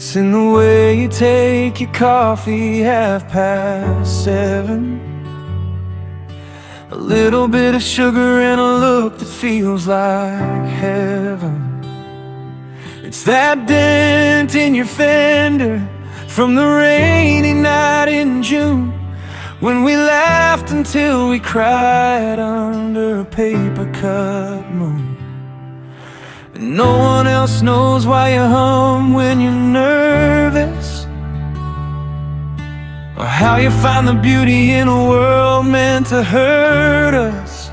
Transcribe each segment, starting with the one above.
It's in the way you take your coffee 7:30. A little bit of sugar and a look that feels like heaven. It's that dent in your fender from the rainy night in June, when we laughed until we cried under a paper-cut moon. And no one else knows why you hum when you're nervous, or how you find the beauty in a world meant to hurt us.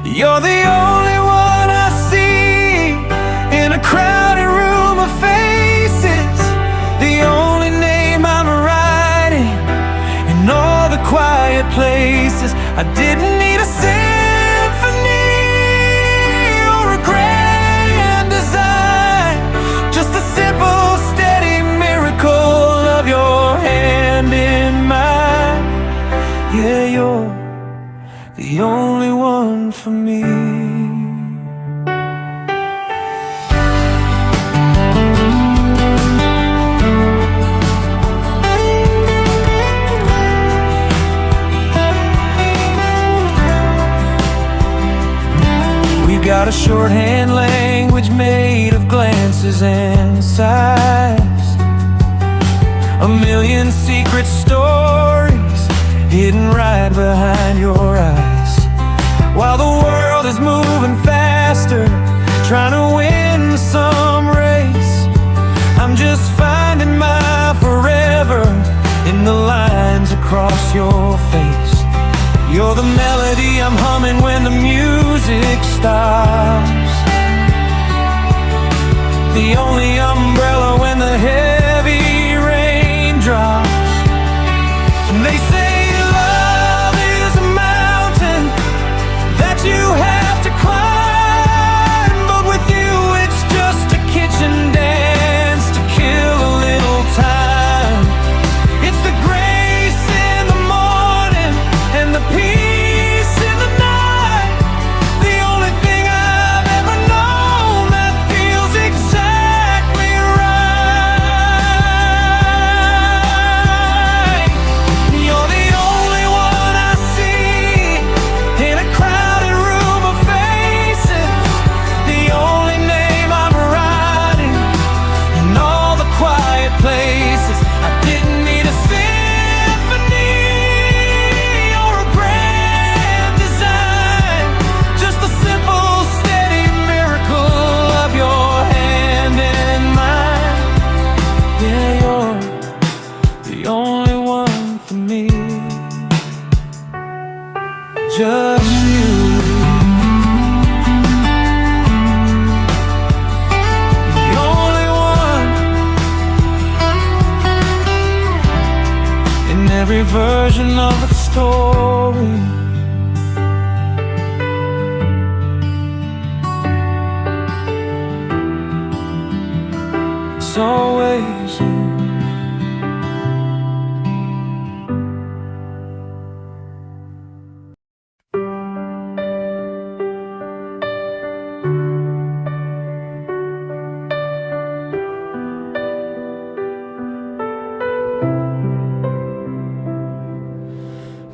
You're the only one I see in a crowded room of faces, the only name I'm writing in all the quiet places. I didn't need a symphony or a grand design, just a simple, steady miracle of your hand in mine. Yeah, you're the only one for me. Got a shorthand language made of glances and sighs, a million secret stories hidden right behind your eyes. While the world is moving faster, trying to win some race, I'm just finding my forever in the lines across your face. You're the melody I'm humming when the music stops, the only umbrella when the heavy rain drops. And they say love is a mountain that you have to climb, but with you it's just a kitchen dance to kill a little time. It's the grace in the morning and the peace in the night, the only thing I've ever known that feels exactly right. You're the only one I see in a crowded room of faces, the only name I'm writing in all the quiet places. I didn't need a symphony or a grand design, just a simple, steady miracle of your hand in mine. Yeah, you're the only one for me, just you. The only one in every version of the story. It's always you.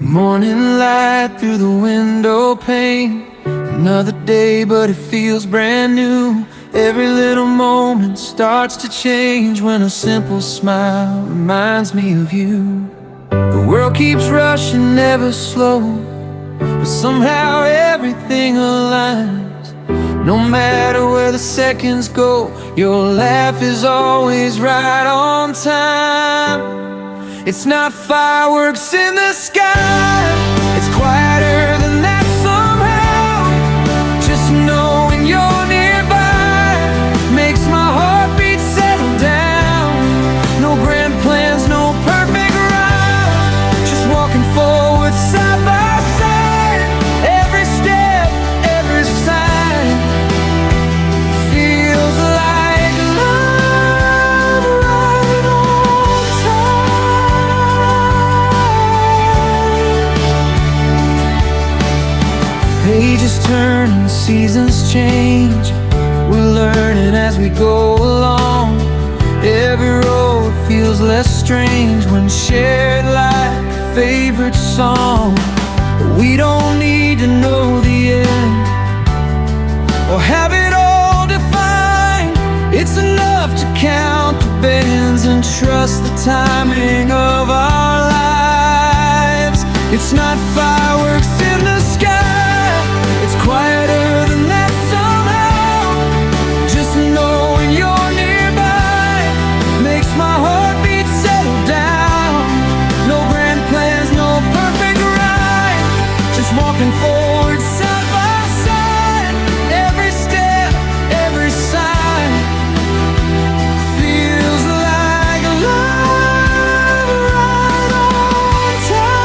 Morning light through the window pane, another day but it feels brand new. Every little moment starts to change when a simple smile reminds me of you. The world keeps rushing ever slow, but somehow everything aligns. No matter where the seconds go, your laugh is always right on time. It's not fireworks in the sky, it's quieter than that somehow. Just knowing you're nearby makes my heartbeat settle down. No grand plans, no perfect rhyme, just walking forward side by side. Every step, every sign feels like love right on time. Pages turn and seasons change, we're learning as we go along. Every road feels less strange when shared like a favorite song. We don't need to know the end or have it all defined. It's enough to count the bends and trust the timing of our lives. It's not fireworks in the sky, it's quieter than that somehow. Just knowing you're nearby makes my heartbeat settle down. No grand plans, no perfect ride, just walking forward side by side. Every step, every sign feels like love right on time.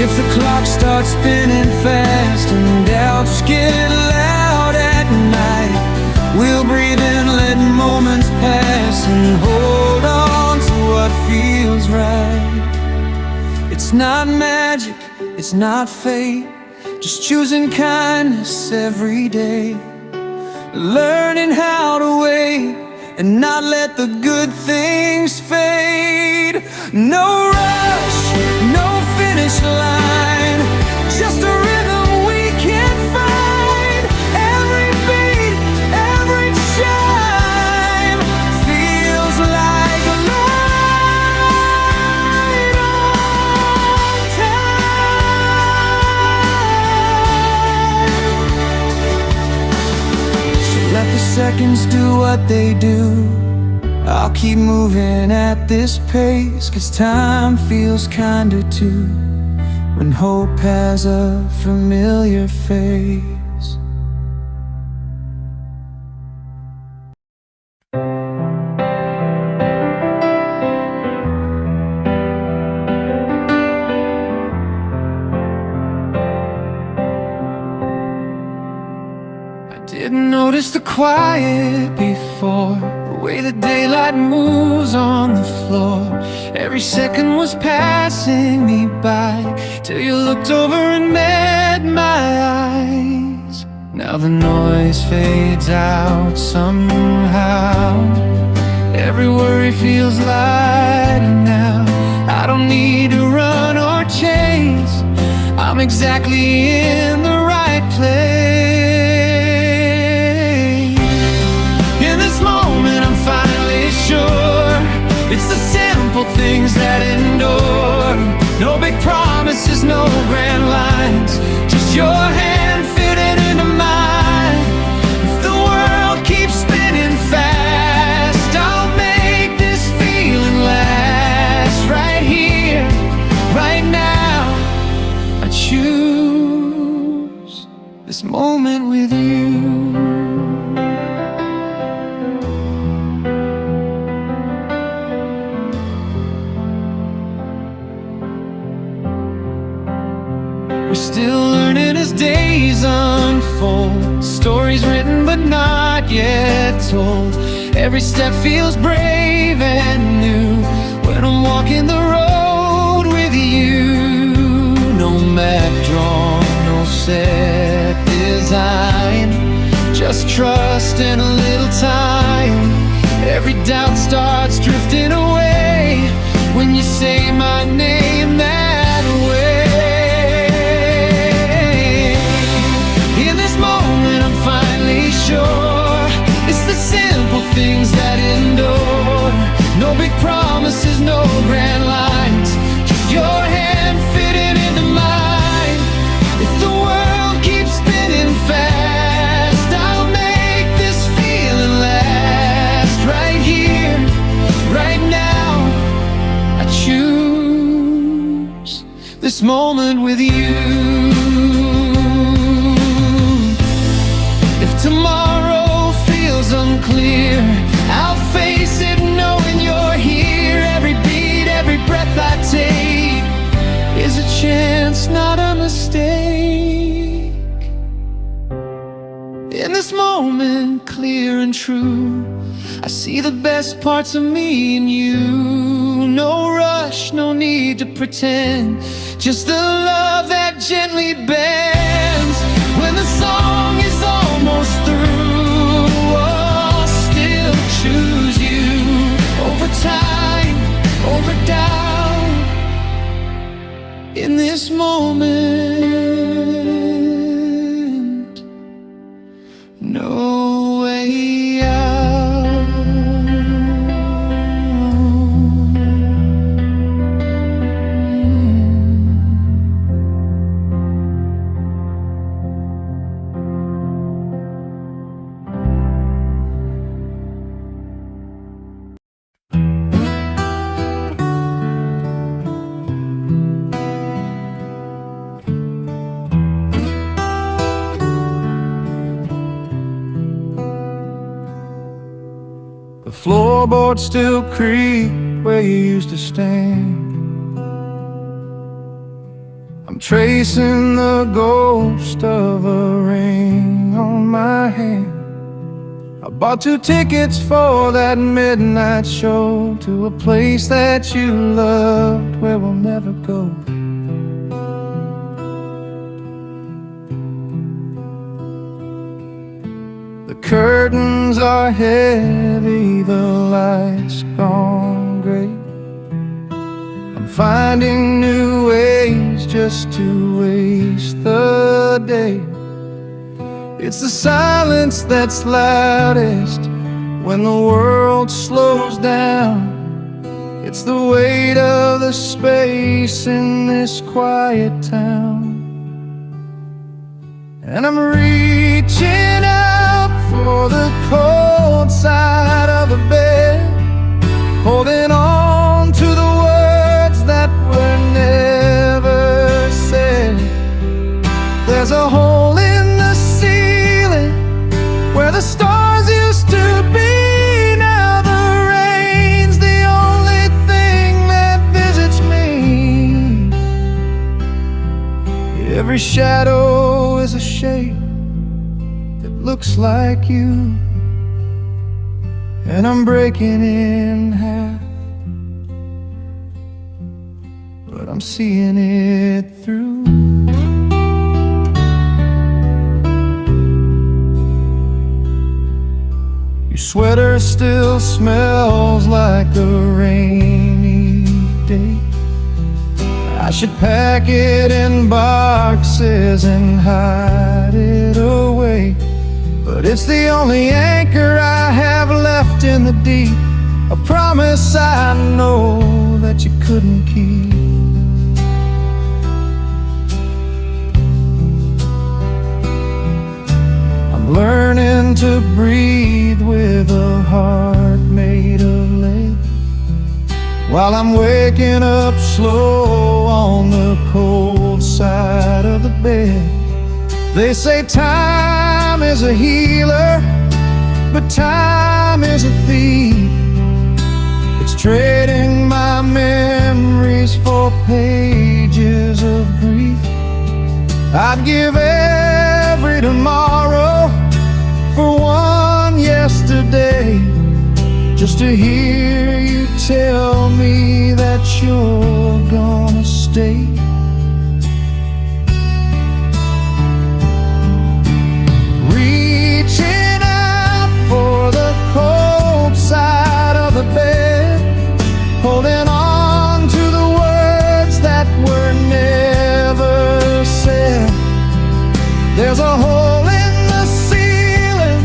If the clock starts spinning fast and doubts get loud at night, we'll breathe in, let moments pass, and hold on to what feels right. It's not magic, it's not fate, just choosing kindness every day. Learning how to wait and not let the good things fade. No rush, no finish line, just a rhythm we can find. Every beat, every chime feels like a light on time. So let the seconds do what they do. I'll keep moving at this pace, 'cause time feels kinder too when hope has a familiar face. I didn't notice the quiet before, the way the daylight moves on the floor. Every second was passing me by till you looked over and met my eyes. Now the noise fades out somehow. Every worry feels lighter now. I don't need to run or chase, I'm exactly in the right place. In this moment I'm finally sure it's the simple things that endure. No big promises, no grand lines, just your hand fitting into mine. If the world keeps spinning fast, I'll make this feeling last. Right here, right now, I choose this moment with you. We're still learning as days unfold, stories written but not yet told. Every step feels brave and new when I'm walking the road with you. No map drawn, no set design, just trust and a little time. Every doubt starts drifting away when you say my name that way. Sure, it's the simple things that endure. No big promises, no grand lines, just your hand fitting into mine. If the world keeps spinning fast, I'll make this feeling last. Right here, right now, I choose this moment with you. Tomorrow feels unclear, I'll face it knowing you're here. Every beat, every breath I take is a chance, not a mistake. In this moment, clear and true, I see the best parts of me in you. No rush, no need to pretend, just the love that gently bends. When the song is The floorboards still creak where you used to stand. I'm tracing the ghost of a ring on my hand. I bought 2 tickets for that midnight show to a place that you loved where we'll never go. The curtains are heavy, the lights gone gray. I'm finding new ways just to waste the day. It's the silence that's loudest when the world slows down. It's the weight of the space in this quiet town. And I'm reaching out for the cold side of the bed, holding on to the words that were never said. There's a hole in the ceiling where the stars used to be. Now the rain's the only thing that visits me. Every shadow is a shape that looks like you, and I'm breaking in half, but I'm seeing it through. Your sweater still smells like a rainy day. I should pack it in boxes and hide it away, but it's the only anchor I have left in the deep, a promise I know that you couldn't keep. I'm learning to breathe with a heart made of lead, while I'm waking up slow on the cold side of the bed. They say time is a healer, but time is a thief. It's trading my memories for pages of grief. I'd give every tomorrow for one yesterday, just to hear you tell me that you're gonna stay. Reaching out for the cold side of the bed, holding on to the words that were never said. There's a hole in the ceiling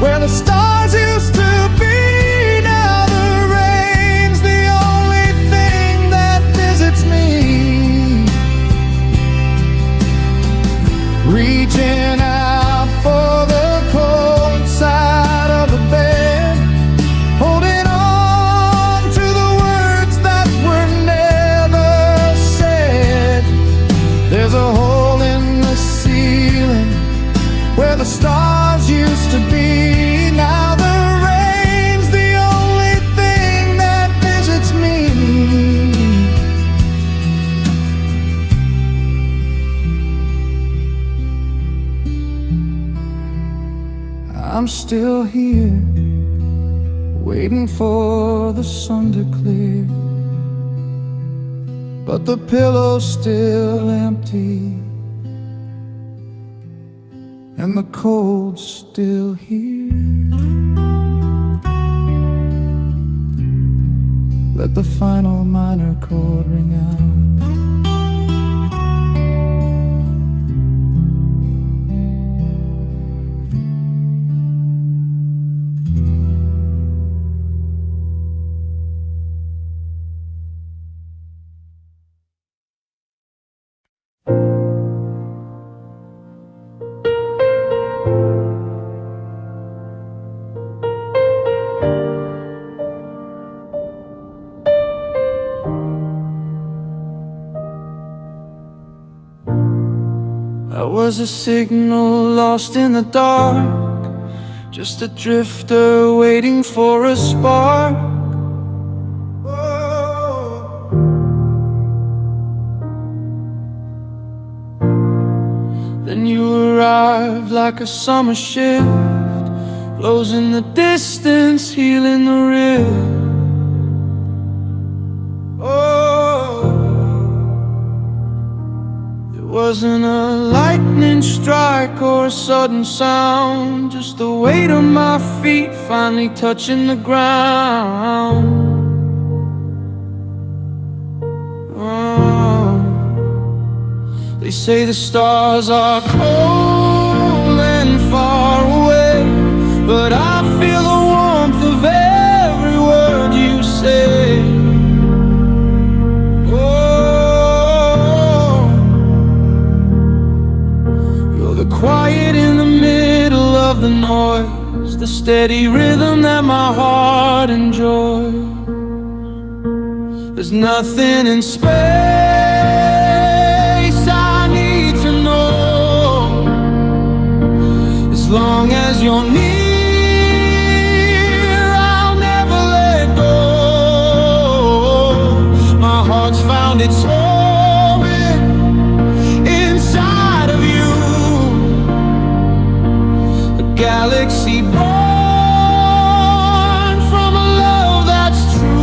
where the stars used to be. Reaching out for the cold side of the bed, holding on to the words that were never said. There's a hole in the ceiling where the stars used to be. Now the rain's the only thing that visits me. I'm still here, waiting for the sun to clear, but the pillow's still empty, and the cold's still here. Let the final minor chord ring out. I was a signal lost in the dark, just a drifter waiting for a spark. Then you arrived like a summer shift, blows in the distance, healing the rift. It wasn't a lightning strike or a sudden sound, just the weight of my feet finally touching the ground. They say the stars are cold and far away, but I feel the warmth of every word you say. Oh, you're the quiet in the middle of the noise, the steady rhythm that my heart enjoys. There's nothing in space I need to know, as long as you're near, I'll never let go. My heart's found its orbit inside of you, a galaxy born from a love that's true.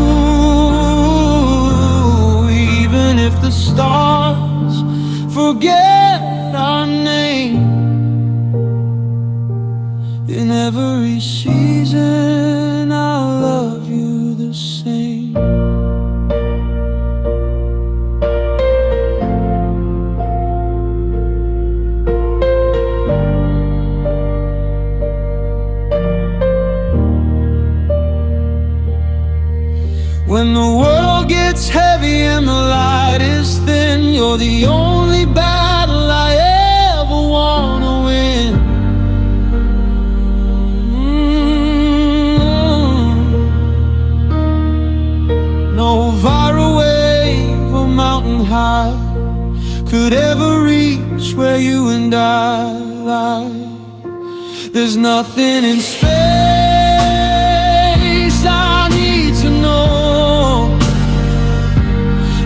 Even if the stars forget our name, in every season I'll love you the same. When the world gets heavy and the light is thin, you're the only battle I ever wanna win. No viral wave or mountain high could ever reach where you and I lie. There's nothing in space I need to know,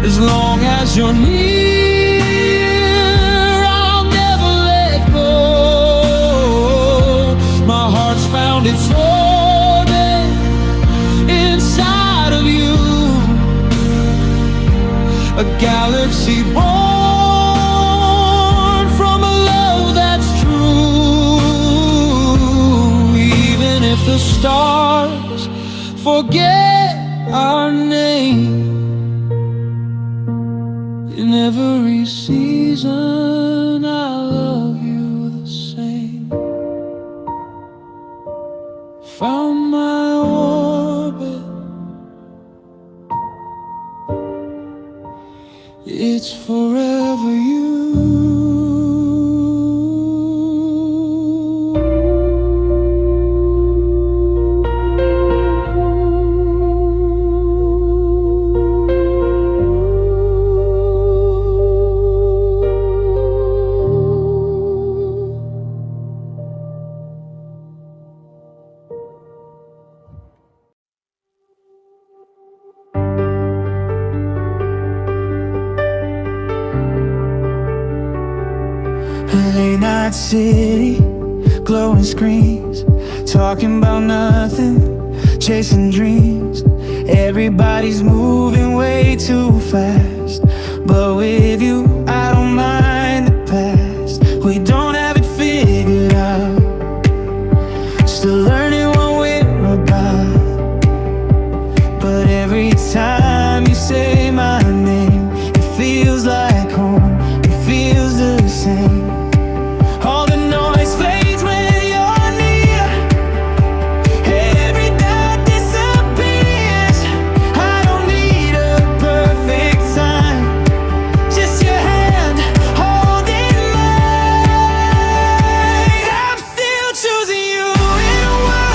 as long as you're near, I'll never let go. My heart's found its orbit inside of you, a galaxy born from a love that's true. Even if the stars forget our name, in every season I love you the same. Found my orbit, it's forever you. Late night city, glowing screens, talking about nothing, chasing dreams. Everybody's moving way too fast, but with you, I don't mind the past. We don't have it figured out, still learning what we're about. But every time you say my name, it feels like home, it feels the same. All the noise fades when you're near, every doubt disappears. I don't need a perfect sign, just your hand holding mine. I'm still choosing you in a world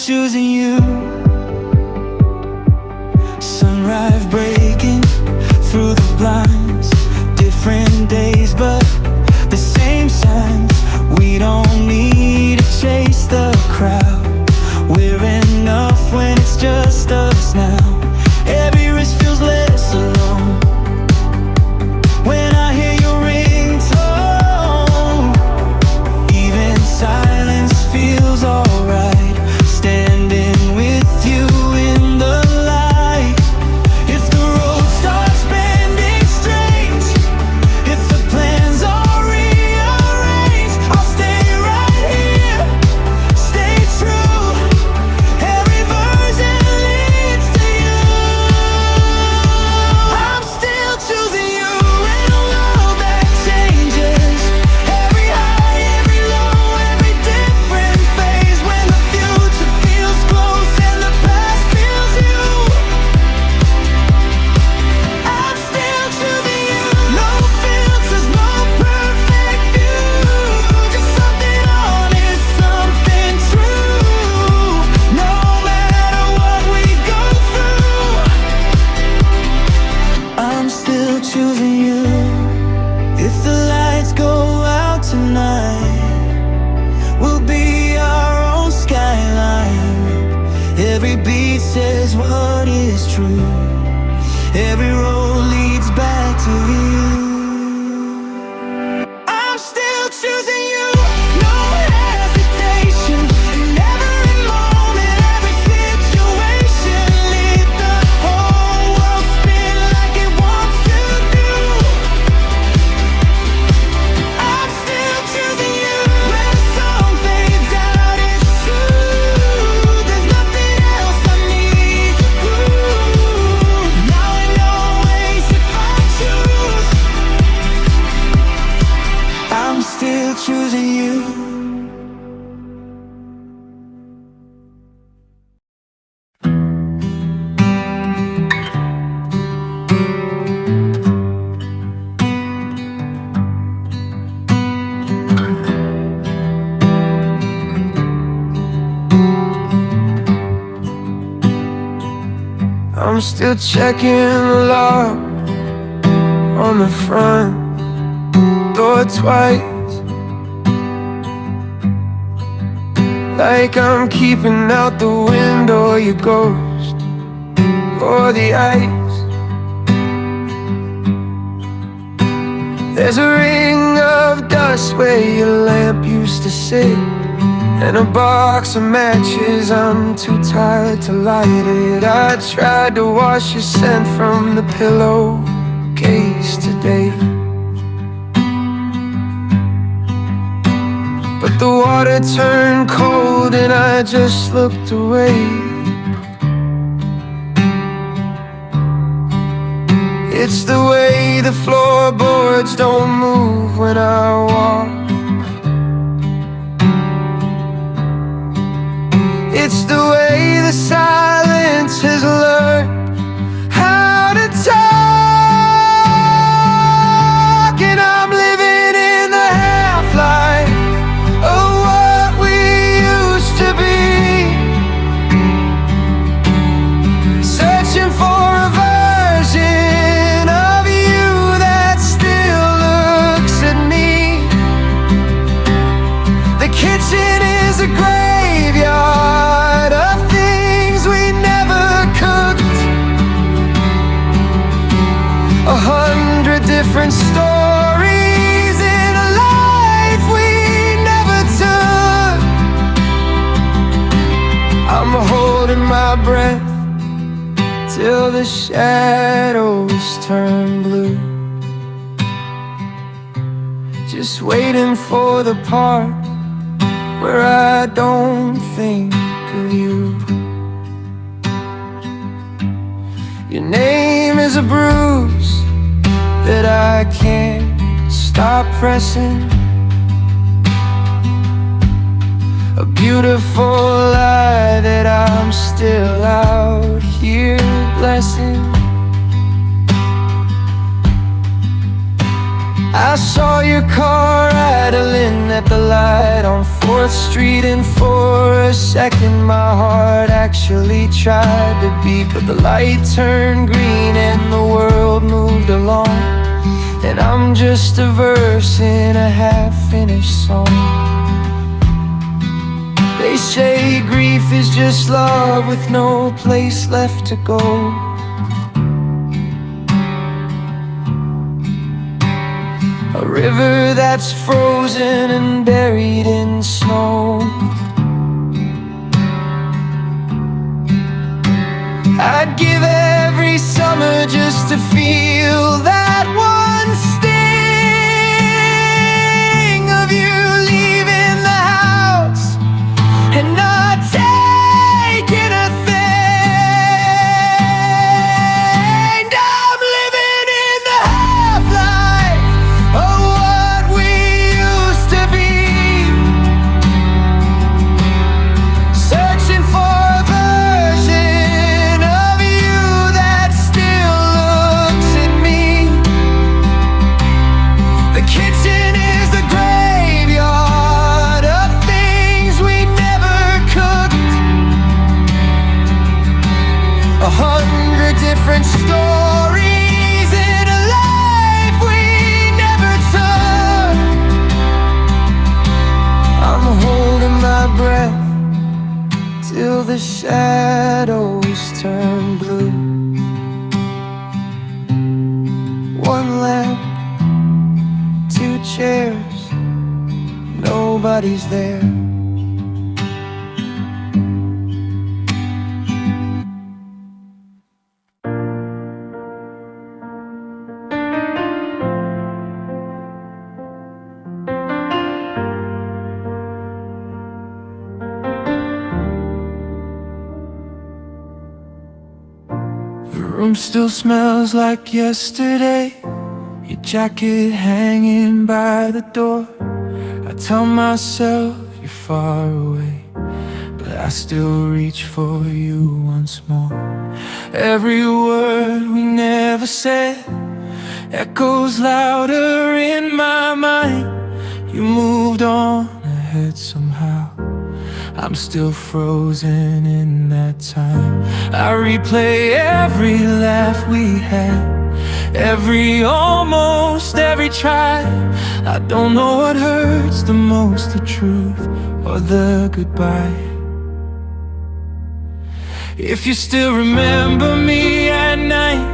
choosing you. Sunrise breaking through the blinds. Different days but the same signs. We don't need to chase the crowd. We're enough when it's just us now. Every risk feels less alone when I hear your ringtone. Even silence feels alright, standing with you in the light. If the road starts bending strange, if the plans are rearranged, I'll stay right here, stay true. Every version leads to you. I'm still choosing you in a world that changes. Every high, every low, every different phase. When the future feels close and the past feels you, I'm still choosing you. No filters, no perfect view, just something honest, something true. No matter what we go through, I'm still choosing you. If the lights go out tonight, we'll be our own skyline. Every beat says what is true. Every road leads back to you. I'm still choosing you. No hesitation. In every moment, every situation, lead the whole world spin like it wants to do. I'm still choosing you. When the song fades out, it's true. There's nothing else I need to prove. Now I know ways if I choose. I'm still choosing you. I'm still checking the lock on the front door twice, like I'm keeping out the wind or your ghost or the ice. There's a ring of dust where your lamp used to sit, and a box of matches, I'm too tired to light it. I tried to wash your scent from the pillowcase today, but the water turned cold and I just looked away. It's the way the floorboards don't move when I walk. It's the way the silence has learned how to talk. And I'm living in the half-life of what we used to be, searching for a version of you that still looks at me. The kitchen is a graveyard of things we never cooked, 100 different stories in a life we never took. I'm holding my breath till the shadows turn blue, just waiting for the part where I don't think of you. Your name is a bruise that I can't stop pressing, a beautiful lie that I'm still out here blessing. I saw your car idling at the light on 4th Street, and for a second my heart actually tried to beat. But the light turned green and the world moved along, and I'm just a verse in a half-finished song. They say grief is just love with no place left to go. A river that's frozen and buried in snow. I'd give every summer just to feel that one sting of you leaving the house and not taking a thing. I'm living in the half-life of what we used to be, searching for a version of you that still looks at me. The kitchen is the graveyard of things we never cooked, 100 different stories in a life we never took. I'm holding my breath till the shadows turn blue. One lamp, 2 chairs, nobody's there. The room still smells like yesterday, your jacket hanging by the door. I tell myself you're far away, but I still reach for you once more. Every word we never said echoes louder in my mind. You moved on ahead somehow, I'm still frozen in that time. I replay every laugh we had, every almost, every try. I don't know what hurts the most, the truth or the goodbye. If you still remember me at night,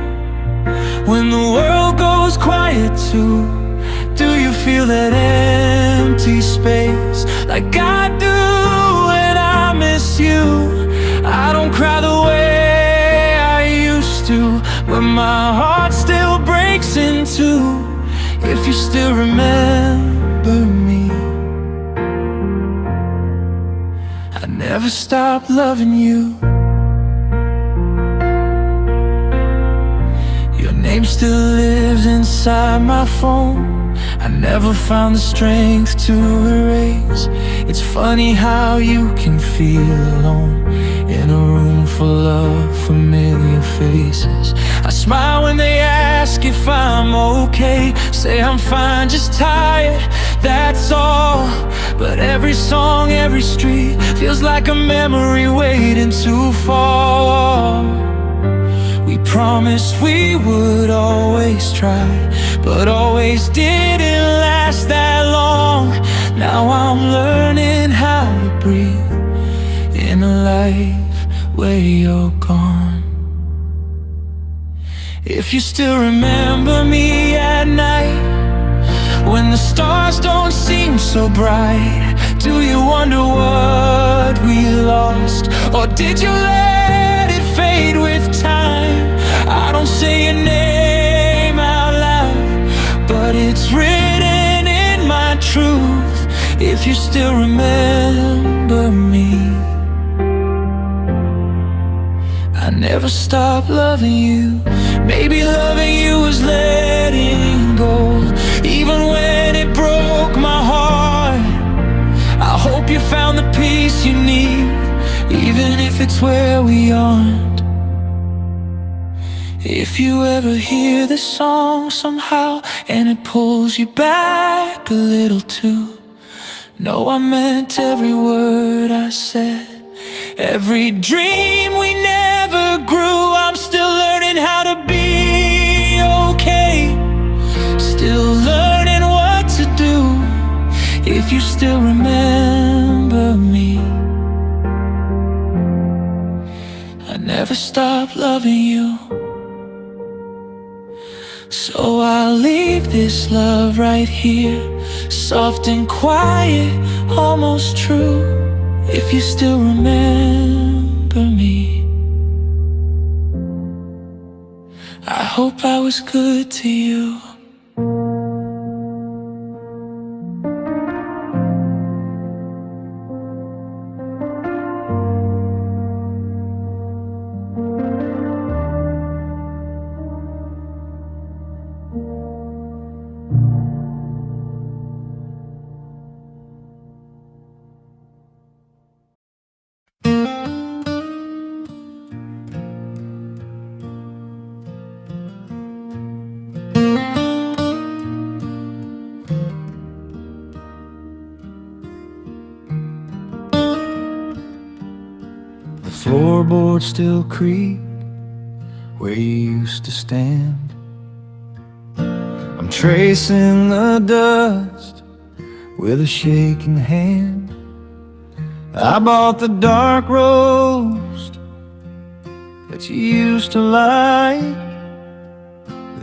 when the world goes quiet too, do you feel that empty space like I do when I miss you? I don't cry the way I used to, but my heart still breaks in two. If you still remember me, I never stopped loving you. Your name still lives inside my phone, I never found the strength to erase. It's funny how you can feel alone in a room full of familiar faces. I smile when they ask if I'm okay, say I'm fine, just tired, that's all. But every song, every street feels like a memory waiting to fall. We promised we would always try, but always didn't last that long. Now I'm learning how to breathe in a life where you're gone. If you still remember me at night, when the stars don't seem so bright, do you wonder what we lost? Or did you let it fade with time? I don't say your name out loud, but it's written in my truth. If you still remember me, I never stopped loving you. Maybe loving you was letting go, even when it broke my heart. I hope you found the peace you need, even if it's where we aren't. If you ever hear this song somehow and it pulls you back a little too, know I meant every word I said. Every dream we never grew, I'm still learning how to be okay. Still learning what to do. If you still remember me, I never stopped loving you. So I'll leave this love right here, soft and quiet, almost true. If you still remember me, I hope I was good to you. The floorboards still creak where you used to stand. I'm tracing the dust with a shaking hand. I bought the dark roast that you used to like,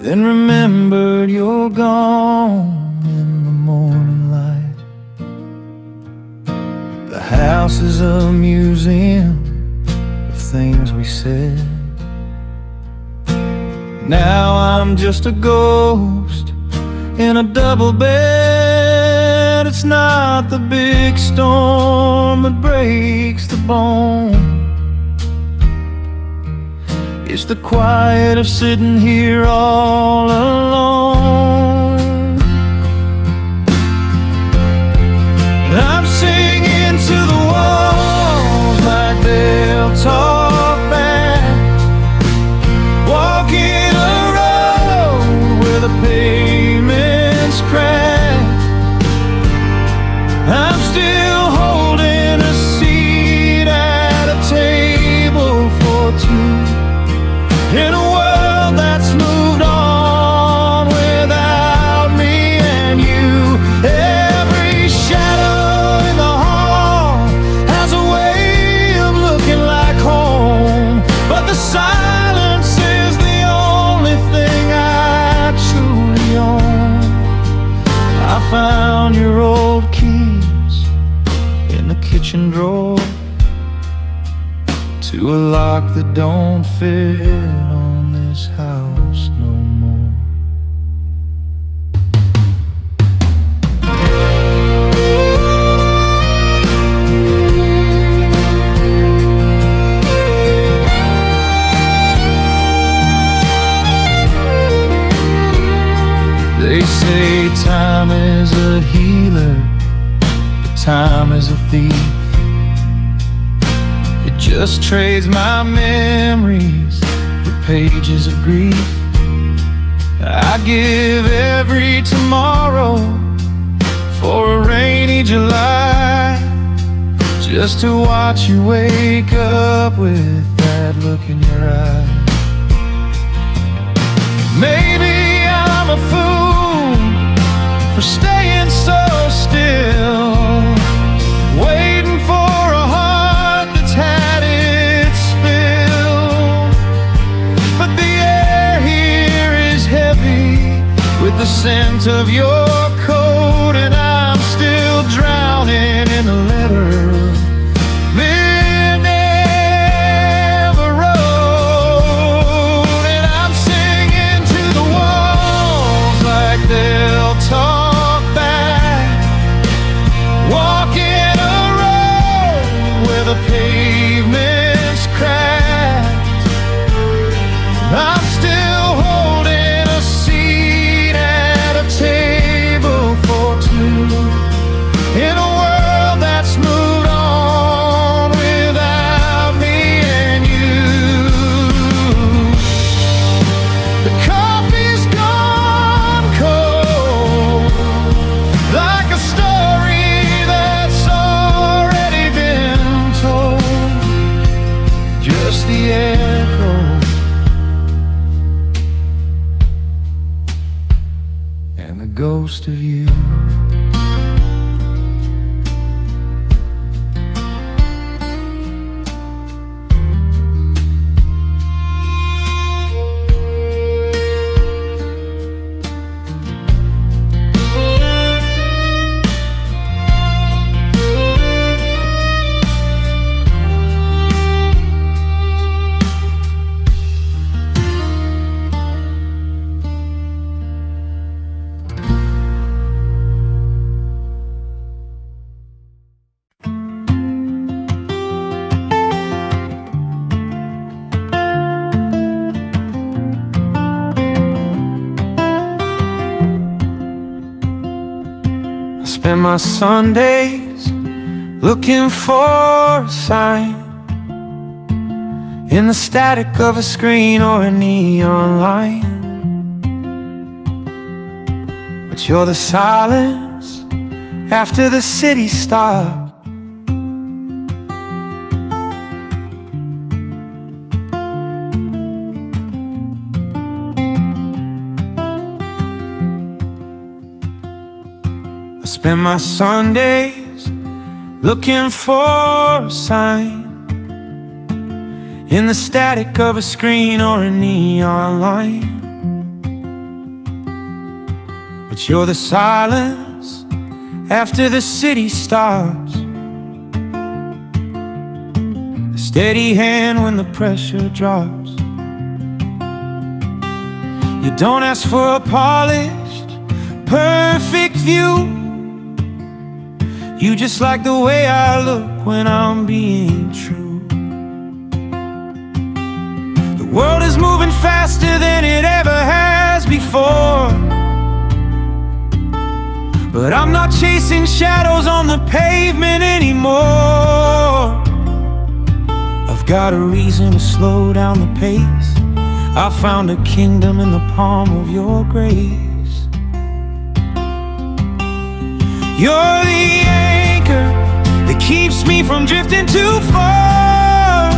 then remembered you're gone in the morning light. The house is a museum of things we said. Now I'm just a ghost in a double bed. It's not the big storm that breaks the bone, it's the quiet of sitting here all alone. I'm singing to the walls like they'll talk back, walking a road where the pavement's cracked. I'm still holding a seat at a table for two, in a world that's moved on without me and you. Every shadow in the hall has a way of looking like home, but the silence is the only thing I truly own. I found your old keys in the kitchen drawer to a lock that don't fit on this house no more. They say time is a healer, but time is a thief. Just trades my memories for pages of grief. I give every tomorrow for a rainy July, just to watch you wake up with that look in your eye. Maybe I'm a fool for staying so still, waiting for a heart that's had its fill. But the air here is heavy with the scent of your coat, and I'm still drowning in the letter we never wrote. And I'm singing to the walls like they'll talk back, walking a road where the pavement's cracked. I'm still holding a seat at a table echo and the ghost of you. Spend my Sundays looking for a sign in the static of a screen or a neon light. But you're the silence after the city stops. Spend my Sundays looking for a sign in the static of a screen or a neon light. But you're the silence after the city stops, the steady hand when the pressure drops. You don't ask for a polished, perfect view. You just like the way I look when I'm being true. The world is moving faster than it ever has before, but I'm not chasing shadows on the pavement anymore. I've got a reason to slow down the pace. I found a kingdom in the palm of your grace. You're the anchor that keeps me from drifting too far.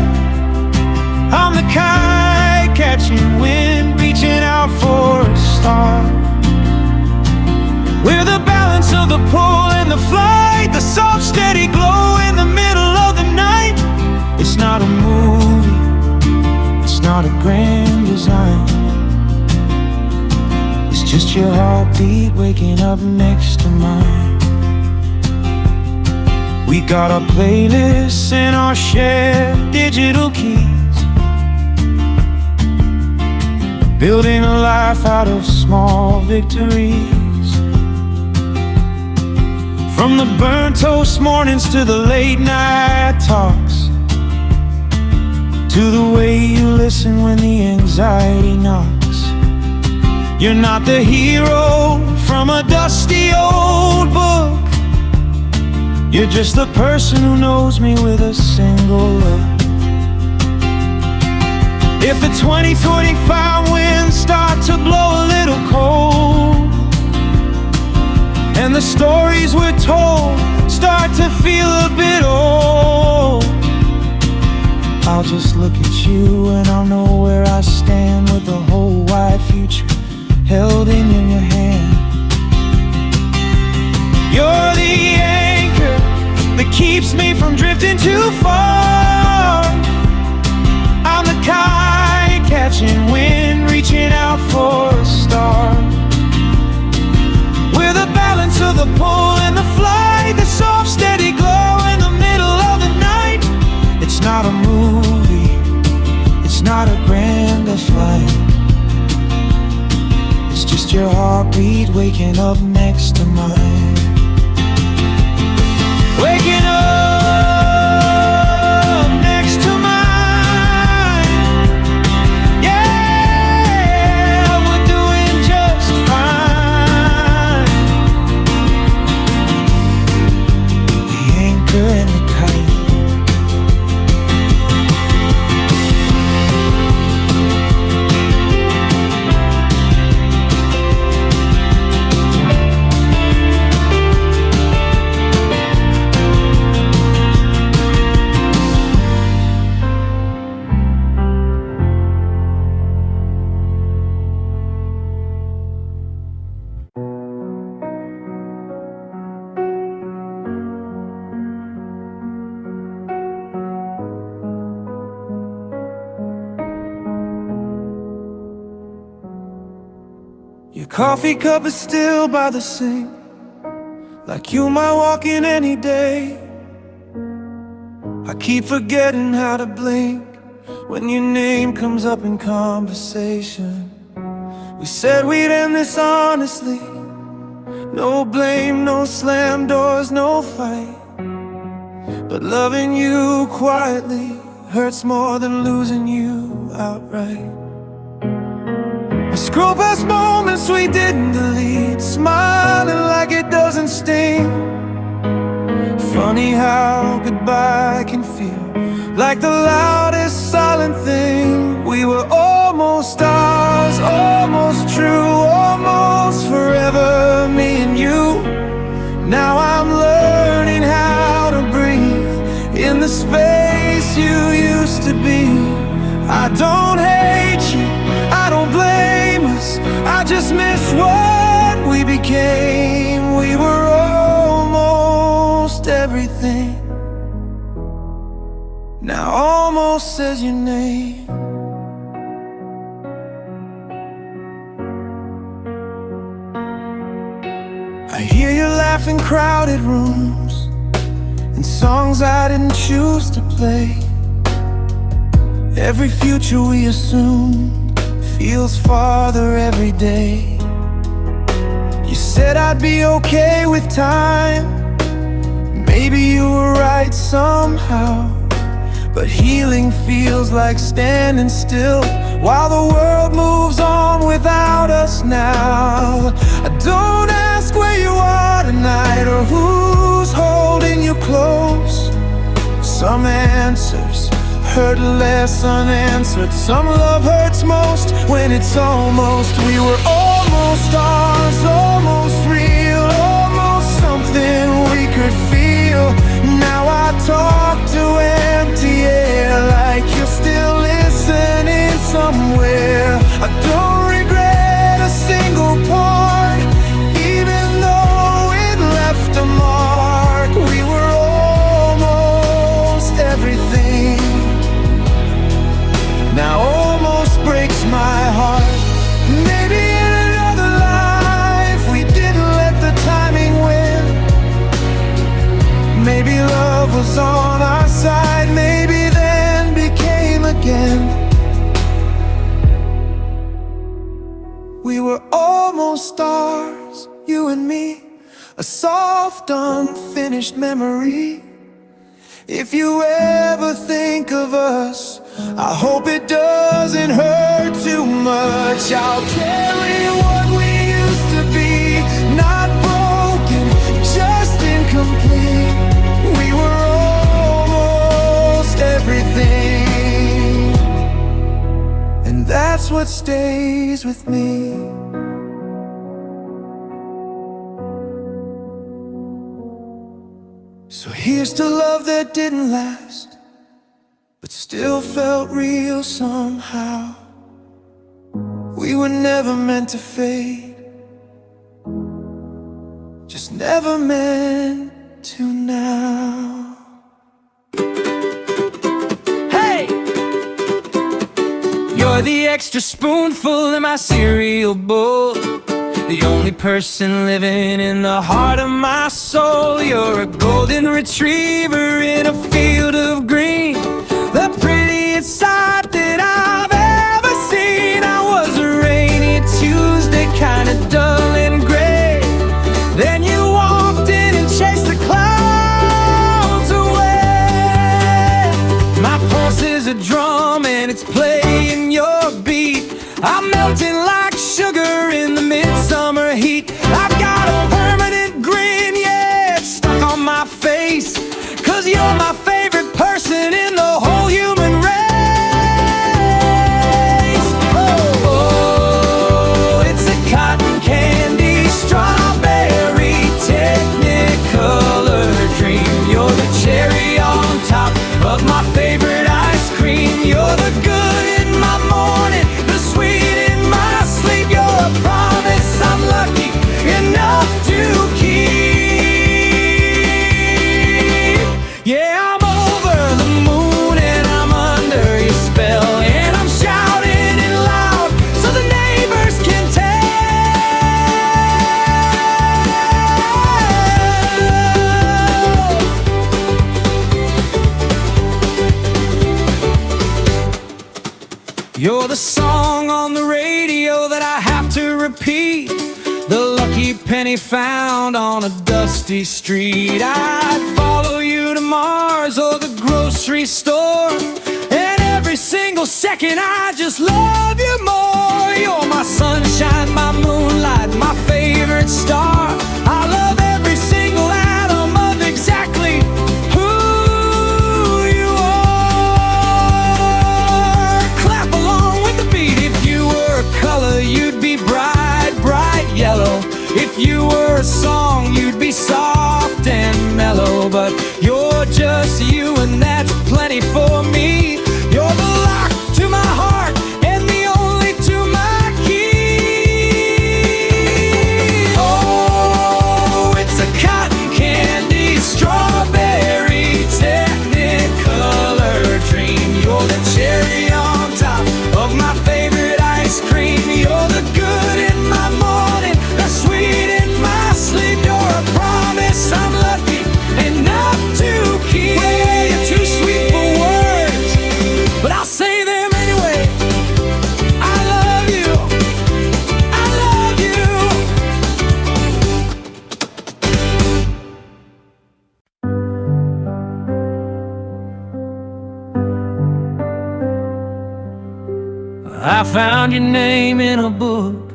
I'm the kite catching wind, reaching out for a star. We're the balance of the pull and the flight, the soft steady glow in the middle of the night. It's not a movie, it's not a grand design. It's just your heartbeat waking up next to mine. We got our playlists and our shared digital keys, building a life out of small victories. From the burnt toast mornings to the late night talks, to the way you listen when the anxiety knocks. You're not the hero from a dusty old book. You're just the person who knows me with a single look. If the 2025 winds start to blow a little cold, and the stories we're told start to feel a bit old, I'll just look at you and I'll know where I stand, with the whole wide future held in your hand. You're the anchor that keeps me from drifting too far. I'm the kite catching wind, reaching out for a star. We're the balance of the pull and the flight, the soft steady glow in the middle of the night. It's not a movie, it's not a grand flight. It's just your heartbeat waking up next to mine. Waking up next to mine. Yeah, we're doing just fine. The anchor and the kite. coffee cup is still by the sink, like you might walk in any day. I keep forgetting how to blink when your name comes up in conversation. We said we'd end this honestly, no blame, no slam doors, no fight. But loving you quietly hurts more than losing you outright. We scroll past moments we didn't delete, smiling like it doesn't sting. Funny how goodbye can feel like the loudest silent thing. We were almost stars, almost true, almost forever, me and you. Now I'm learning how to breathe in the space you used to be. I don't hate you, I don't blame us, I just miss what we became. We were almost everything. Now almost says your name. I hear you laugh in crowded rooms and songs I didn't choose to play. Every future we assume feels farther every day. You said I'd be okay with time, maybe you were right somehow. But healing feels like standing still while the world moves on without us now. I don't ask where you are tonight or who's holding you close. Some answers hurt less unanswered. Some love hurts most when it's almost. We were almost stars, almost real, almost something we could feel. Now I talk to empty air like you're still listening somewhere. I don't regret a single part, even though it left a mark. We were almost everything. Now almost breaks my heart. Maybe in another life we didn't let the timing win. Maybe love was on our side, maybe then became again. We were almost stars, you and me, a soft unfinished memory. If you ever think of us, I hope it doesn't hurt too much. I'll carry what we used to be, not broken, just incomplete. We were almost everything, and that's what stays with me. So here's to love that didn't last, but still felt real somehow. We were never meant to fade, just never meant to now. Hey! You're the extra spoonful in my cereal bowl, the only person living in the heart of my soul. You're a golden retriever in a field of green, the prettiest sight that I've ever seen. I was a rainy Tuesday, kinda dull and gray. Then you walked in and chased the clouds away. My pulse is a drum and it's playing your beat. I'm melting like sugar in the midsummer heat. I've got a permanent grin, yeah, it's stuck on my face, 'cause you're my favorite person in the whole human race. Oh, it's a cotton candy, strawberry, technicolor dream. You're the cherry on top of my favorite ice cream. You're the good in my morning, the sweet in my You're the song on the radio that I have to repeat, the lucky penny found on a dusty street. I'd follow you to Mars or the grocery store, and every single second I just love you more. You're my sunshine, my moonlight, my favorite star. I love every single atom of exactly who you are. Clap along with the beat. If you were a color, you'd be bright, bright yellow. If you were a song, you'd be soft and mellow. But you're just you, and that's plenty for me. You're the lock to my heart and the only to my key. Oh, it's a cotton candy, strawberry, technicolor dream. You're the cherry on top of my favorite ice cream. You're the good in my morning, the sweet in my sleep. You're a promise I'm lucky enough to keep. Well, you're too sweet for words, but I'll say them anyway. I love you, I love you. I found your name in a book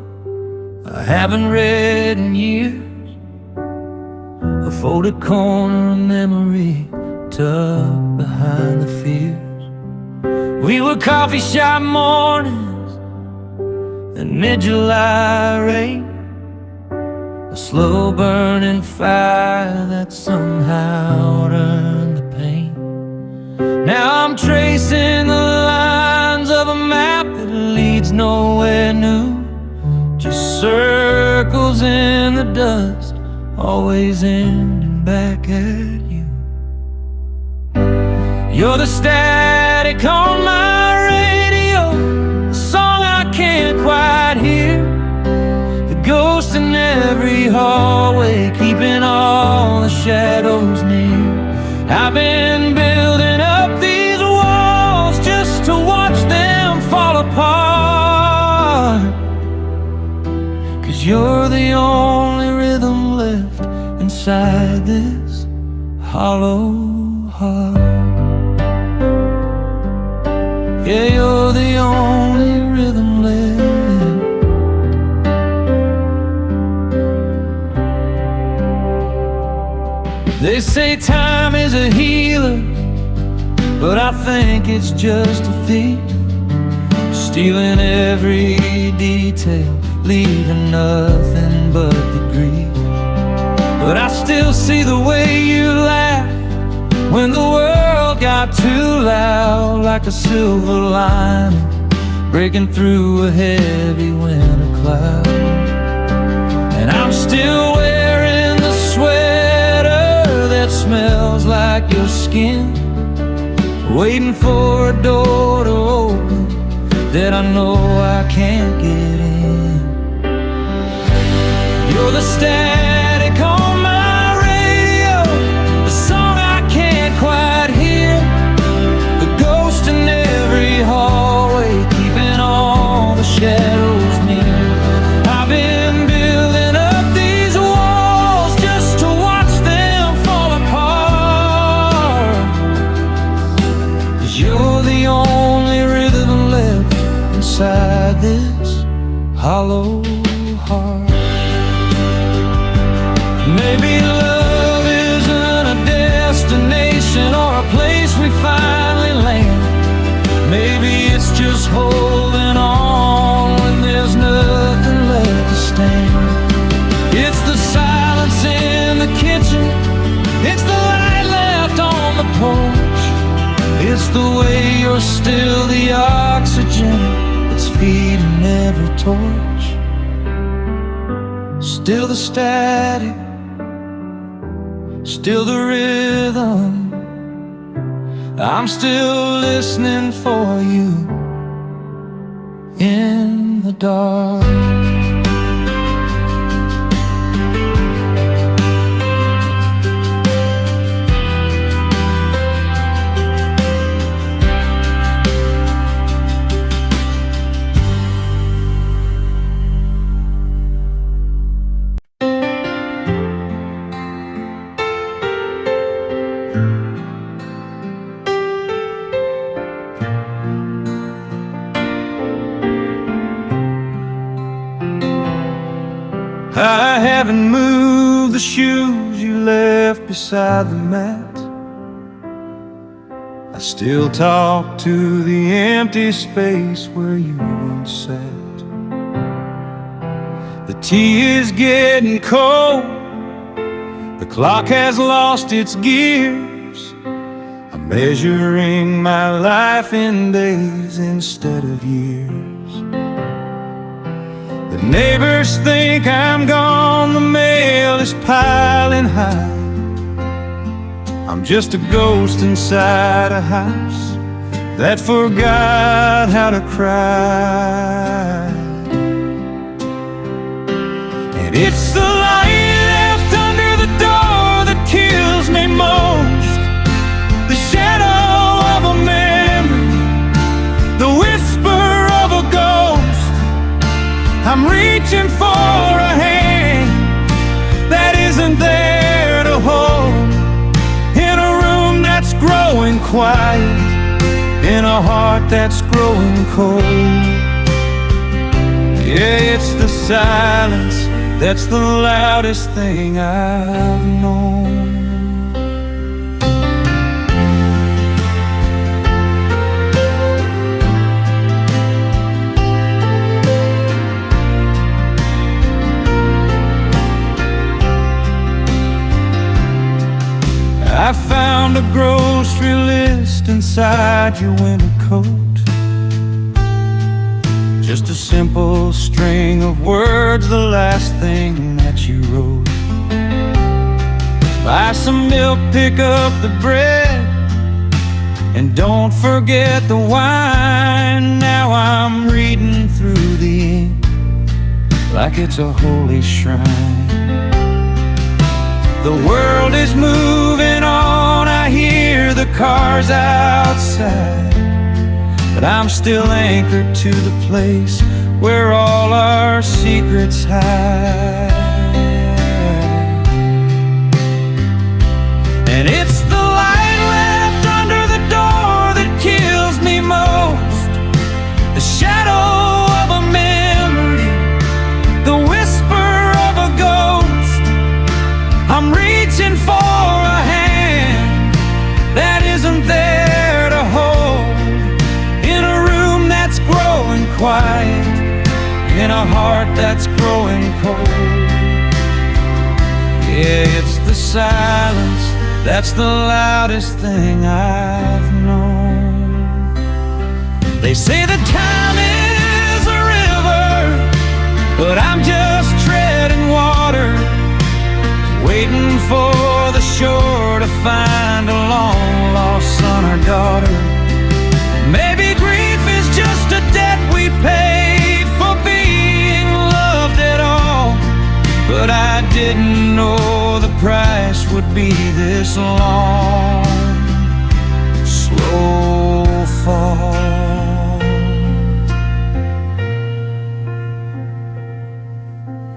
I haven't read in years, a folded corner of memory tucked behind the fears. We were coffee shop mornings and mid-July rain, a slow burning fire that somehow earned the pain. Now I'm tracing the lines of a map that leads nowhere new, just circles in the dust, always ending back at you. You're the static on my radio, the song I can't quite hear, the ghost in every hallway, keeping all the shadows near. I've been building up these walls just to watch them fall apart, 'cause you're the only rhythm left inside this hollow heart. Yeah, you're the only rhythm left. They say time is a healer, but I think it's just a thief, stealing every detail, leaving nothing but the grief. But I still see the way you laugh when the world got too loud, like a silver lining breaking through a heavy winter cloud. And I'm still wearing the sweater that smells like your skin, waiting for a door to open that I know I can't get in. You're the static on my radio, the song I can't quite hear, the ghost in every hallway, keeping all the shadows near. I've been building up these walls just to watch them fall apart, 'cause you're the only rhythm left inside this hollow heart. Maybe love isn't a destination or a place we finally land. Maybe it's just holding on when there's nothing left to stand. It's the silence in the kitchen, it's the light left on the porch, it's the way you're still the oxygen that's feeding every torch. Still the static, still the rhythm, I'm still listening for you in the dark. I haven't moved the shoes you left beside the mat. I still talk to the empty space where you once sat. The tea is getting cold, the clock has lost its gears. I'm measuring my life in days instead of years. The neighbors think I'm gone, the mail is piling high. I'm just a ghost inside a house that forgot how to cry. And it's the light left under the door that kills me most. The shadow of a memory, the whisper of a ghost. I'm reaching for a hand that isn't there to hold, in a room that's growing quiet, in a heart that's growing cold. Yeah, it's the silence that's the loudest thing I've known. I found a grocery list inside your winter coat. Just a simple string of words, the last thing that you wrote. Buy some milk, pick up the bread, and don't forget the wine. Now I'm reading through the ink like it's a holy shrine. The world is moving on, I hear the cars outside, but I'm still anchored to the place where all our secrets hide. And it's the light left under the door that kills me most. The shadow of a memory, the whisper of a ghost. I'm reaching for a hand that isn't there to hold, in a room that's growing quiet, in a heart that's growing cold. Yeah, it's the silence that's the loudest thing I've known. They say that time is a river, but I'm just treading water, waiting for the shore to find a long-lost son or daughter. Maybe grief is just a debt we pay for being loved at all, but I didn't know the price would be this long, slow fall.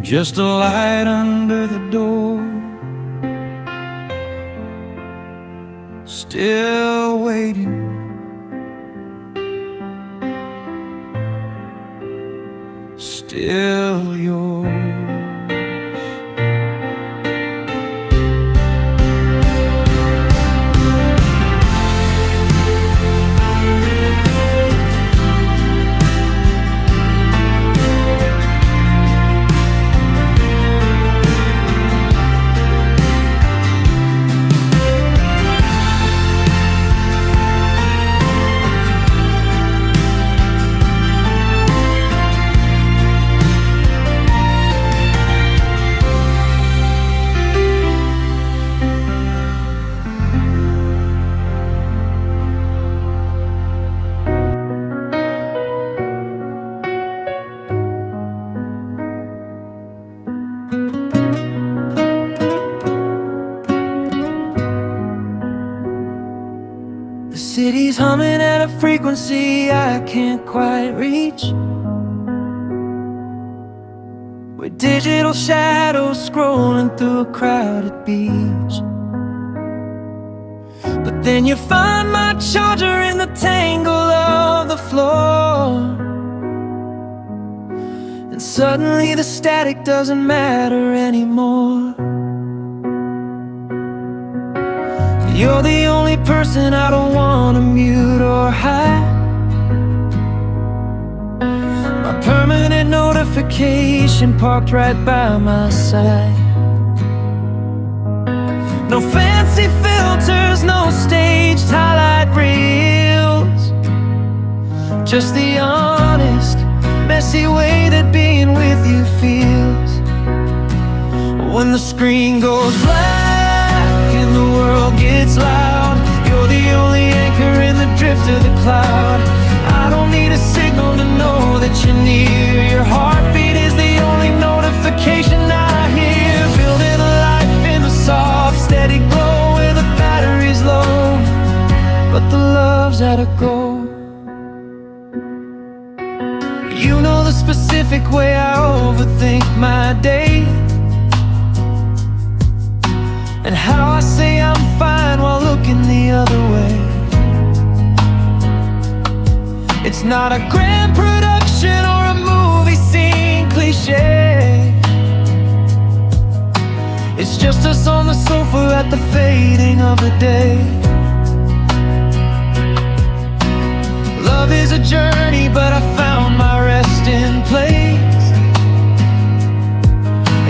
Just a light under the door, still waiting, still yours. The city's humming at a frequency I can't quite reach, with digital shadows scrolling through a crowded beach. But then you find my charger in the tangle of the floor, and suddenly the static doesn't matter anymore. You're the only person I don't wanna mute or hide. My permanent notification parked right by my side. No fancy filters, no staged highlight reels, just the honest, messy way that being with you feels. When the screen goes black and the world gets loud, you're the only anchor in the drift of the cloud. I don't need a signal to know that you're near. Your heartbeat is the only notification I hear. Building a life in the soft, steady glow where the battery's low, but the love's at a go. You know the specific way I overthink my day, and how I say I'm fine while looking the other way. It's not a grand production or a movie scene cliche. It's just us on the sofa at the fading of the day. Love is a journey, but I found my resting place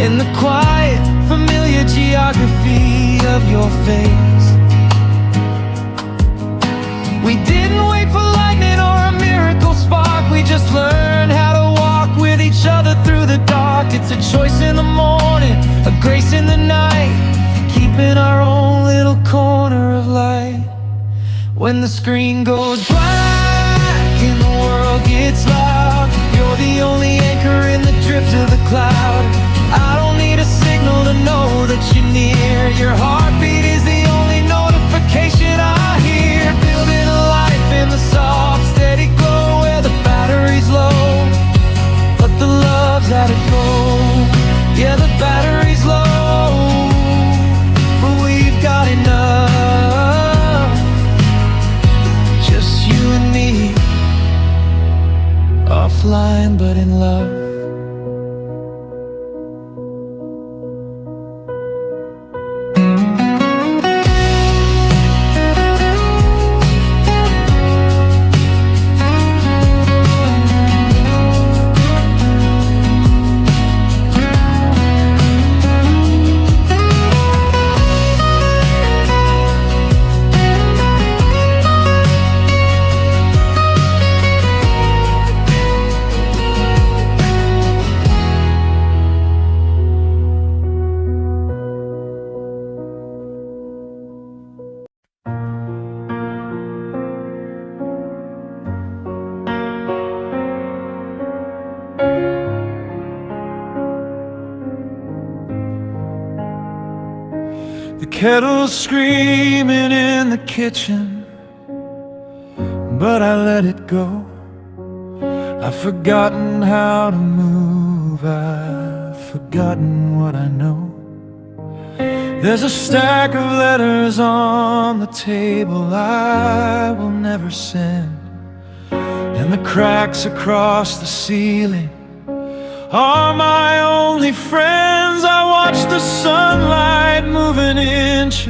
in the quiet, familiar geography of your face. We didn't wait for lightning or a miracle spark. We just learned how to walk with each other through the dark. It's a choice in the morning, a grace in the night, keeping our own little corner of light. When the screen goes black and the world gets loud, you're the only anchor in the drift of the cloud. I don't need a signal to know that you're near. Your heartbeat is the only notification I hear. Building a life in the soft, steady glow where the battery's low, but the love's at a go. Yeah, the battery's low, but we've got enough. Just you and me, offline but in love. The kettle's screaming in the kitchen, but I let it go. I've forgotten how to move, I've forgotten what I know. There's a stack of letters on the table I will never send, and the cracks across the ceiling are my only friends. I watch the sunlight move an inch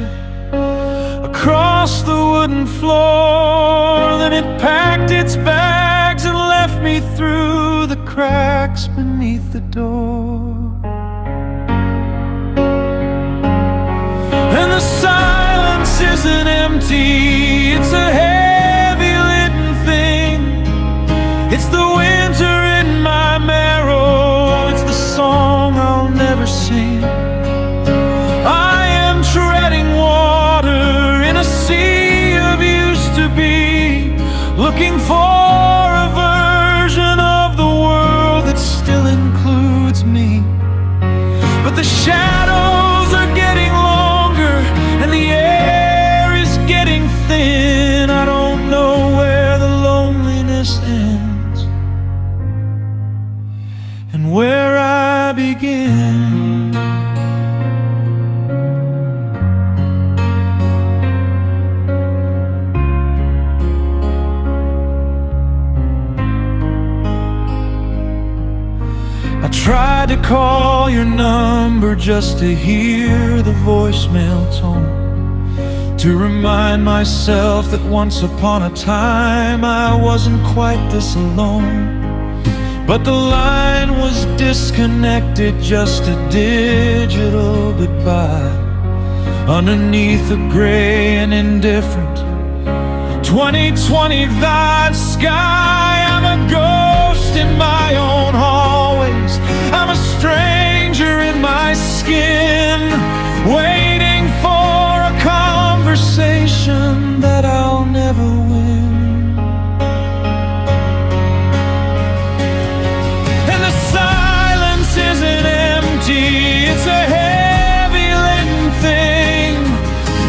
across the wooden floor, then it packed its bags and left me through the cracks beneath the door. And the silence isn't empty, it's a heavy-laden thing. It's the winter in my marrow, it's the song I'll never sing. I am treading water in a sea of used to be, looking for a version of the world that still includes me. But the shadows are getting longer and the air is getting thin. I don't know where the loneliness ends and where I begin. tried to call your number just to hear the voicemail tone, to remind myself that once upon a time I wasn't quite this alone. But the line was disconnected, just a digital goodbye underneath a gray and indifferent 2020 vibe sky. I'm a ghost in my own hallways, I'm a stranger in my skin, waiting for a conversation that I'll never win. And the silence isn't empty, it's a heavy-laden thing.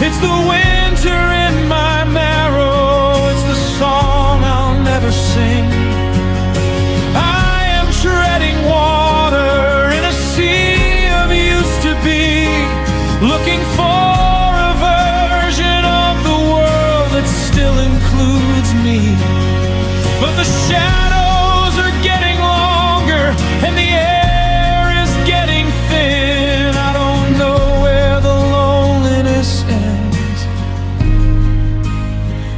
It's the winter in my marrow, it's the song I'll never sing. I am treading water in a sea of used to be, looking for a version of the world that still includes me. But the shadows are getting longer and the air is getting thin. I don't know where the loneliness ends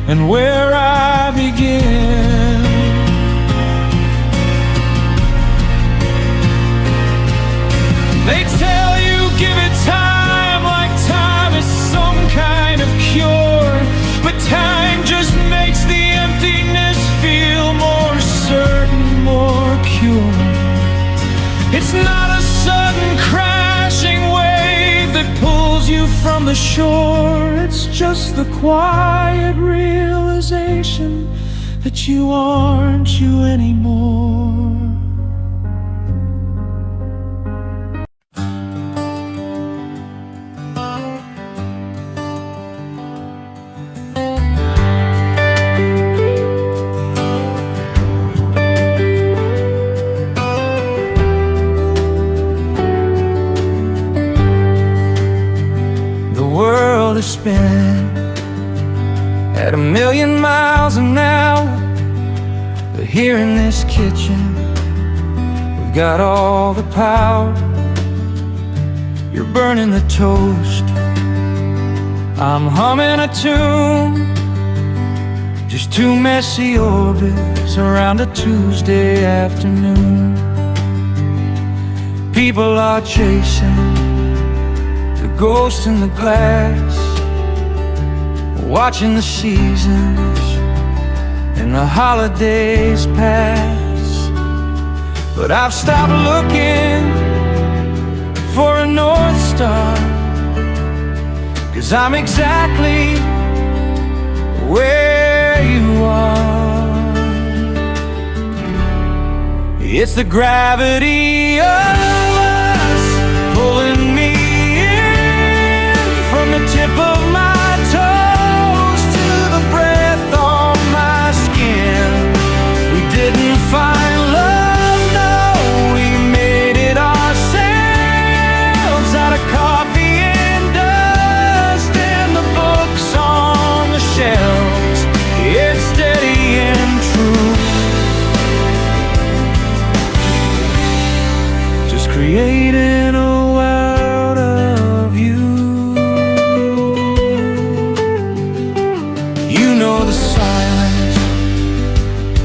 and where I begin. They tell you give it time, like time is some kind of cure, but time just makes the emptiness feel more certain, more pure. It's not a sudden crashing wave that pulls you from the shore, it's just the quiet realization that you aren't you anymore. Spinning at 1,000,000 miles an hour, but here in this kitchen we've got all the power. You're burning the toast, I'm humming a tune, just two messy orbits around a Tuesday afternoon. People are chasing the ghost in the glass, watching the seasons and the holidays pass. But I've stopped looking for a North Star, 'cause I'm exactly where you are. It's the gravity of us pulling me in, from the tip of my toes to the breath on my skin. We didn't find love, no, we made it ourselves, out of coffee and dust and the books on the shelves. It's steady and true, just creating a world of you. You know the silence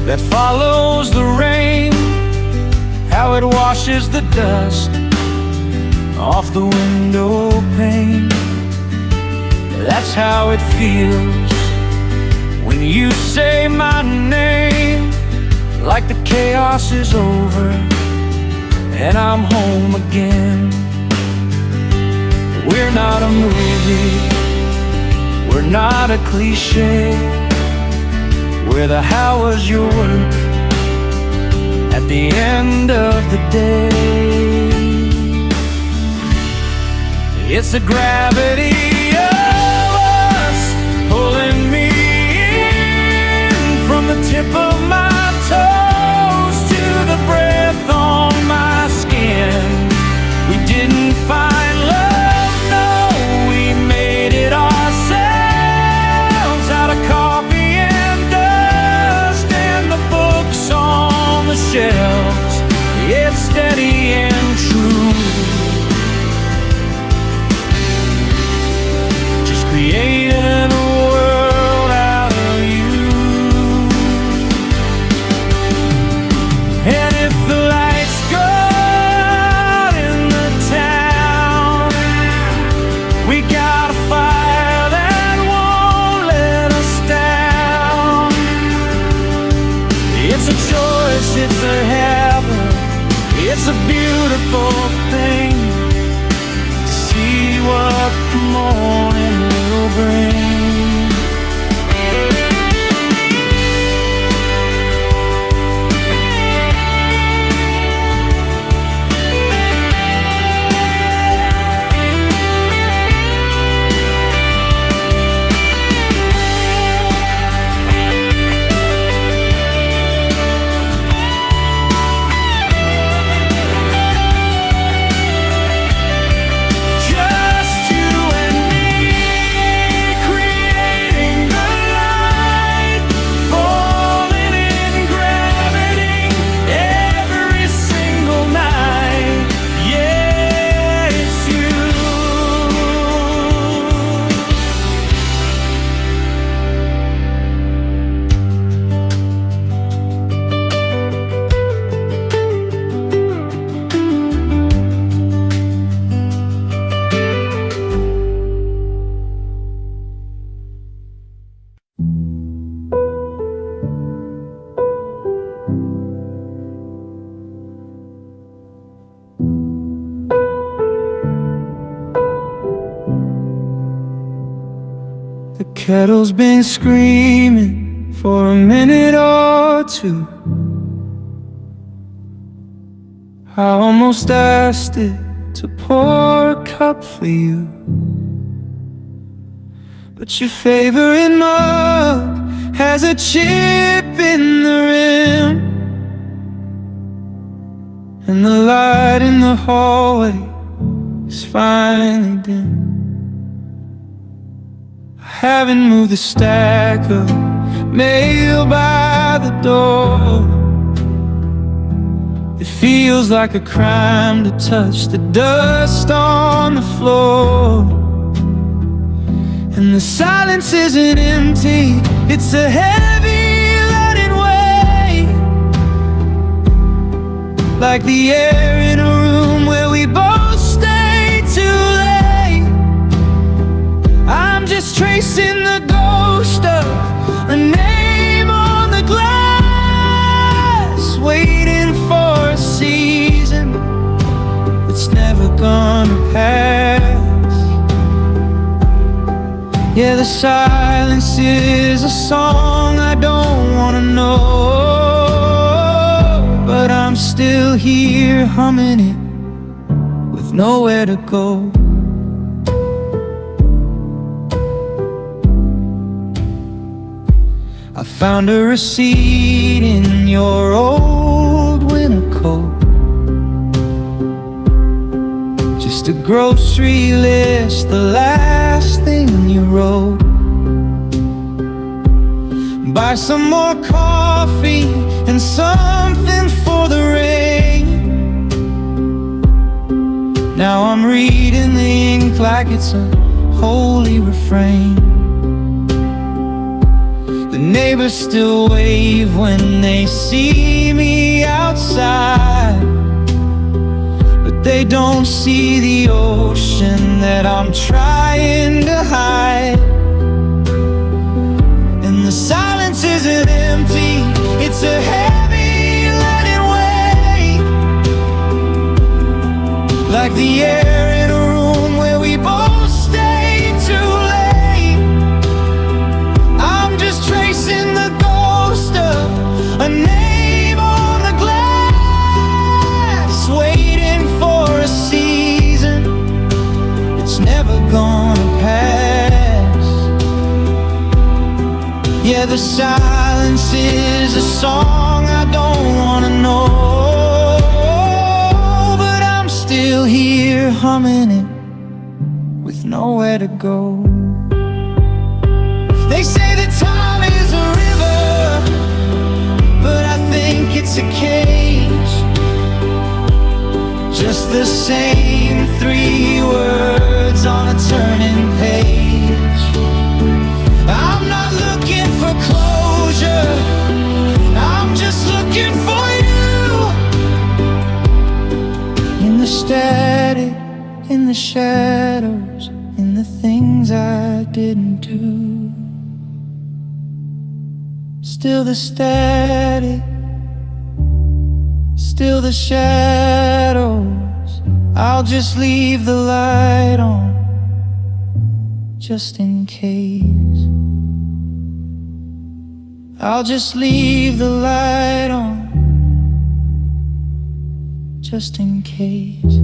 that follows the rain, how it washes the dust off the window pane. That's how it feels when you say my name, like the chaos is over and I'm home again. We're not a movie, we're not a cliche, we're the how was your work at the end of the day. It's the gravity of us pulling me in, from the tip of my toes to the breath on my skin. We didn't find love, no, we made it ourselves, out of coffee and dust and the books on the shelves. It's steady and true. Just creating a world out of you. And if the lights go out in the town, we got a fire that won't let us down. It's a choice, it's a habit, it's a beautiful thing to see what the morning will bring. The kettle's been screaming for a minute or two. I almost asked it to pour a cup for you, but your favorite mug has a chip in the rim, and the light in the hallway is finally dim. I haven't moved the stack of mail by the door. It feels like a crime to touch the dust on the floor. And the silence isn't empty, it's a heavy leaden weight, like the air in a room where we both stay too late. I'm just tracing the ghost of a name on the glass, waiting for a season that's never gonna pass. Yeah, the silence is a song I don't wanna know, but I'm still here humming it with nowhere to go. I found a receipt in your old winter coat, just a grocery list, the last thing you wrote. Buy some more coffee and something for the rain. Now I'm reading the ink like it's a holy refrain. The neighbors still wave when they see me outside, but they don't see the ocean that I'm trying to hide. And the silence isn't empty, it's a heavy leaden weight, like the air in a room where we both stay too late. I'm just tracing the ghost of a name on the glass, waiting for a season it's never gonna pass. Yeah, the silence is a song I don't wanna know, but I'm still here humming it with nowhere to go. They say that time is a river, but I think it's a cage. just the same three words on a turning page. I'm not looking for closure, I'm just looking for you. In the static, in the shadows, in the things I didn't do. Still the static, still the shadows. I'll just leave the light on, just in case. I'll just leave the light on, just in case.